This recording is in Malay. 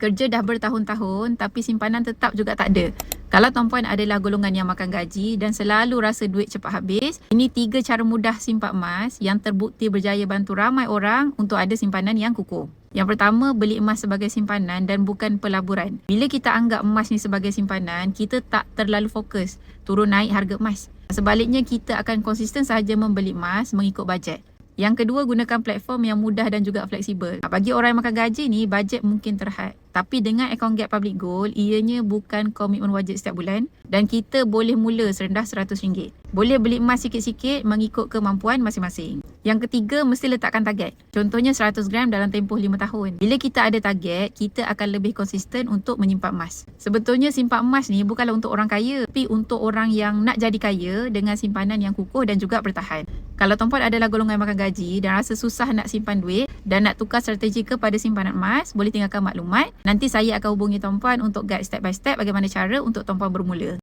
kerja dah bertahun-tahun tapi simpanan tetap juga tak ada. Kalau tuan-puan adalah golongan yang makan gaji dan selalu rasa duit cepat habis, ini 3 cara mudah simpan emas yang terbukti berjaya bantu ramai orang untuk ada simpanan yang kukuh. Yang pertama, beli emas sebagai simpanan dan bukan pelaburan. Bila kita anggap emas ni sebagai simpanan, kita tak terlalu fokus turun naik harga emas. Sebaliknya, kita akan konsisten sahaja membeli emas mengikut bajet. Yang kedua, gunakan platform yang mudah dan juga fleksibel. Bagi orang yang makan gaji ni, bajet mungkin terhad. Tapi dengan akaun Get Public Gold, ianya bukan komitmen wajib setiap bulan dan kita boleh mula serendah RM100. Boleh beli emas sikit-sikit mengikut kemampuan masing-masing. Yang ketiga, mesti letakkan target. Contohnya 100 gram dalam tempoh 5 tahun. Bila kita ada target, kita akan lebih konsisten untuk menyimpan emas. Sebetulnya simpan emas ni bukanlah untuk orang kaya, tapi untuk orang yang nak jadi kaya dengan simpanan yang kukuh dan juga bertahan. Kalau tuan-puan adalah golongan makan gaji dan rasa susah nak simpan duit dan nak tukar strategi kepada simpanan emas, boleh tinggalkan maklumat. Nanti saya akan hubungi tuan-puan untuk guide step by step bagaimana cara untuk tuan-puan bermula.